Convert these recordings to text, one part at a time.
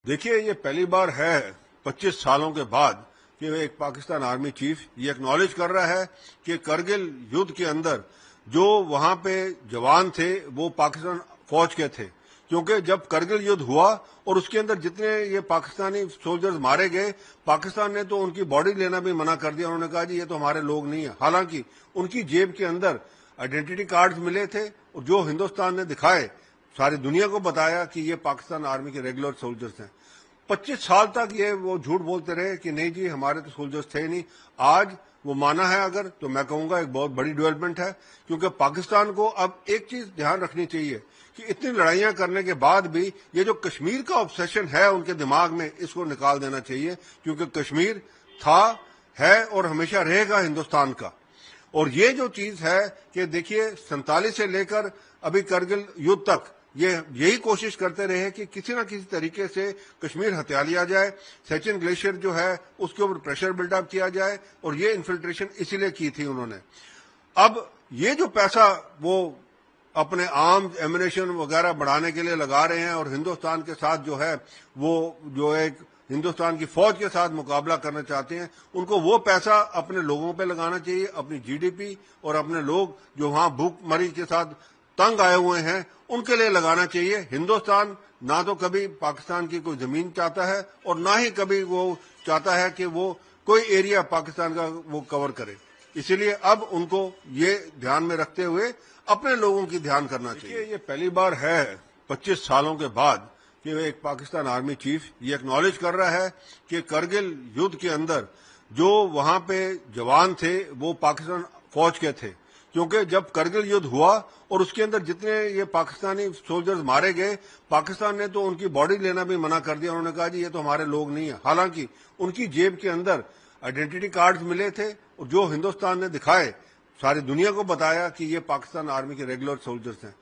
देखिए, ये पहली बार है 25 सालों के बाद कि एक पाकिस्तान आर्मी चीफ ये एक्नॉलेज कर रहा है कि करगिल युद्ध के अंदर जो वहां पे जवान थे वो पाकिस्तान फौज के थे, क्योंकि जब करगिल युद्ध हुआ और उसके अंदर जितने ये पाकिस्तानी सोल्जर्स मारे गए, पाकिस्तान ने तो उनकी बॉडी लेना भी मना कर दिया। उन्होंने कहा जी ये तो हमारे लोग नहीं है। हालांकि उनकी जेब के अंदर आइडेंटिटी कार्ड्स मिले थे और जो हिंदुस्तान ने दिखाए, सारी दुनिया को बताया कि ये पाकिस्तान आर्मी के रेगुलर सोल्जर्स हैं। 25 साल तक ये वो झूठ बोलते रहे कि नहीं जी हमारे तो सोल्जर्स थे नहीं। आज वो माना है अगर, तो मैं कहूंगा एक बहुत बड़ी डेवलपमेंट है, क्योंकि पाकिस्तान को अब एक चीज ध्यान रखनी चाहिए कि इतनी लड़ाइयां करने के बाद भी ये जो कश्मीर का ऑब्सेशन है उनके दिमाग में, इसको निकाल देना चाहिए, क्योंकि कश्मीर था, है और हमेशा रहेगा हिंदुस्तान का। और ये जो चीज है कि देखिए 47 से लेकर अभी करगिल युद्ध तक ये यही कोशिश करते रहे कि किसी न किसी तरीके से कश्मीर हत्या लिया जाए, सचिन ग्लेशियर जो है उसके ऊपर प्रेशर बिल्डअप किया जाए, और ये इन्फिल्ट्रेशन इसीलिए की थी उन्होंने। अब ये जो पैसा वो अपने आर्म्स एमिनेशन वगैरह बढ़ाने के लिए लगा रहे हैं और हिंदुस्तान के साथ जो है वो जो एक हिंदुस्तान की फौज के साथ मुकाबला करना चाहते हैं, उनको वो पैसा अपने लोगों पे लगाना चाहिए, अपनी जीडीपी और अपने लोग जो वहां भूखमरी के साथ तंग आए हुए हैं उनके लिए लगाना चाहिए। हिंदुस्तान ना तो कभी पाकिस्तान की कोई जमीन चाहता है और ना ही कभी वो चाहता है कि वो कोई एरिया पाकिस्तान का वो कवर करे। इसीलिए अब उनको ये ध्यान में रखते हुए अपने लोगों की ध्यान करना चाहिए। ये पहली बार है 25 सालों के बाद कि एक पाकिस्तान आर्मी चीफ ये एक्नॉलेज कर रहा है कि करगिल युद्ध के अंदर जो वहां पे जवान थे वो पाकिस्तान फौज के थे, क्योंकि जब करगिल युद्ध हुआ और उसके अंदर जितने ये पाकिस्तानी सोल्जर्स मारे गए, पाकिस्तान ने तो उनकी बॉडी लेना भी मना कर दिया। उन्होंने कहा जी ये तो हमारे लोग नहीं है। हालांकि उनकी जेब के अंदर आइडेंटिटी कार्ड्स मिले थे और जो हिंदुस्तान ने दिखाए, सारी दुनिया को बताया कि ये पाकिस्तान आर्मी के रेगुलर सोल्जर्स हैं।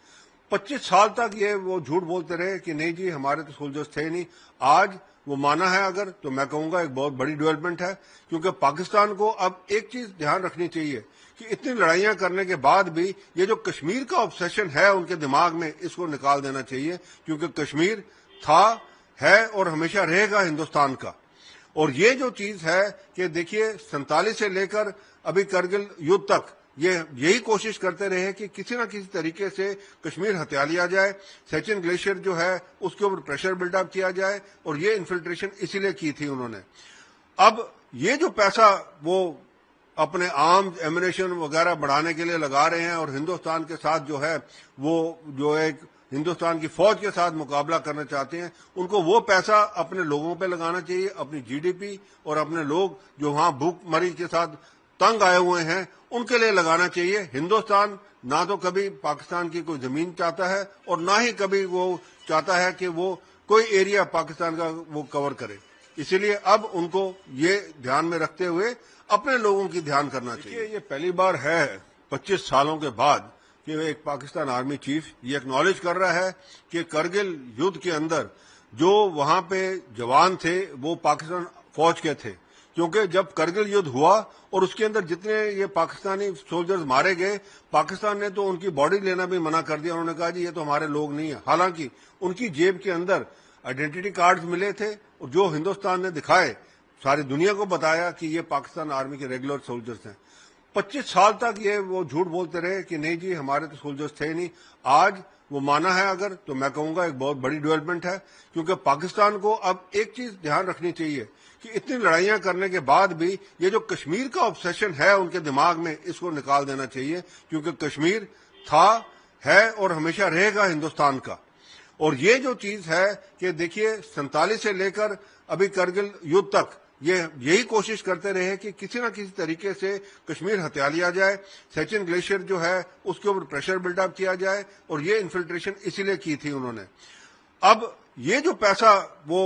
25 साल तक ये वो झूठ बोलते रहे कि नहीं जी हमारे तो सोल्जर्स थे नहीं। आज वो माना है अगर, तो मैं कहूंगा एक बहुत बड़ी डेवलपमेंट है, क्योंकि पाकिस्तान को अब एक चीज ध्यान रखनी चाहिए कि इतनी लड़ाइयां करने के बाद भी ये जो कश्मीर का ऑब्सेशन है उनके दिमाग में, इसको निकाल देना चाहिए, क्योंकि कश्मीर था, है और हमेशा रहेगा हिंदुस्तान का। और ये जो चीज है कि देखिए 47 से लेकर अभी करगिल युद्ध तक ये यही कोशिश करते रहे कि किसी न किसी तरीके से कश्मीर हत्या लिया जाए, सचिन ग्लेशियर जो है उसके ऊपर प्रेशर बिल्डअप किया जाए, और ये इन्फिल्ट्रेशन इसीलिए की थी उन्होंने। अब ये जो पैसा वो अपने आर्म्स एमिनेशन वगैरह बढ़ाने के लिए लगा रहे हैं और हिंदुस्तान के साथ जो है वो जो एक हिंदुस्तान की फौज के साथ मुकाबला करना चाहते हैं, उनको वो पैसा अपने लोगों पे लगाना चाहिए, अपनी जीडीपी और अपने लोग जो वहां भूखमरी के साथ तंग आए हुए हैं उनके लिए लगाना चाहिए। हिंदुस्तान ना तो कभी पाकिस्तान की कोई जमीन चाहता है और ना ही कभी वो चाहता है कि वो कोई एरिया पाकिस्तान का वो कवर करे। इसीलिए अब उनको ये ध्यान में रखते हुए अपने लोगों की ध्यान करना चाहिए। ये पहली बार है 25 सालों के बाद कि एक पाकिस्तान आर्मी चीफ ये एक्नॉलेज कर रहा है कि करगिल युद्ध के अंदर जो वहां पे जवान थे वो पाकिस्तान फौज के थे, क्योंकि जब करगिल युद्ध हुआ और उसके अंदर जितने ये पाकिस्तानी सोल्जर्स मारे गए, पाकिस्तान ने तो उनकी बॉडी लेना भी मना कर दिया। उन्होंने कहा जी ये तो हमारे लोग नहीं है। हालांकि उनकी जेब के अंदर आइडेंटिटी कार्ड्स मिले थे और जो हिंदुस्तान ने दिखाए, सारी दुनिया को बताया कि ये पाकिस्तान आर्मी के रेगुलर सोल्जर्स हैं। 25 साल तक ये वो झूठ बोलते रहे कि नहीं जी हमारे तो सोल्जर्स थे नहीं। आज वो माना है अगर, तो मैं कहूंगा एक बहुत बड़ी डेवलपमेंट है, क्योंकि पाकिस्तान को अब एक चीज ध्यान रखनी चाहिए कि इतनी लड़ाइयां करने के बाद भी ये जो कश्मीर का ऑब्सेशन है उनके दिमाग में, इसको निकाल देना चाहिए, क्योंकि कश्मीर था, है और हमेशा रहेगा हिंदुस्तान का। और ये जो चीज है कि देखिए 47 से लेकर अभी करगिल युद्ध तक ये यही कोशिश करते रहे कि किसी न किसी तरीके से कश्मीर हत्या लिया जाए, सचिन ग्लेशियर जो है उसके ऊपर प्रेशर बिल्डअप किया जाए, और ये इन्फिल्ट्रेशन इसीलिए की थी उन्होंने। अब ये जो पैसा वो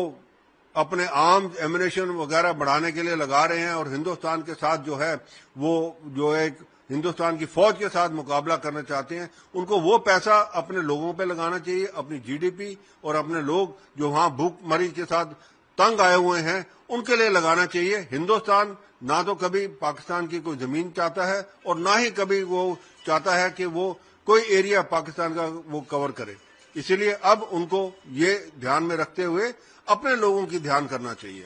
अपने आर्म्स एमिनेशन वगैरह बढ़ाने के लिए लगा रहे हैं और हिंदुस्तान के साथ जो है वो जो एक हिंदुस्तान की फौज के साथ मुकाबला करना चाहते हैं, उनको वो पैसा अपने लोगों पे लगाना चाहिए, अपनी जीडीपी और अपने लोग जो वहां भूखमरी के साथ तंग आए हुए हैं उनके लिए लगाना चाहिए। हिंदुस्तान ना तो कभी पाकिस्तान की कोई जमीन चाहता है और ना ही कभी वो चाहता है कि वो कोई एरिया पाकिस्तान का वो कवर करे। इसीलिए अब उनको ये ध्यान में रखते हुए اپنے لوگوں کی دھیان کرنا چاہیے.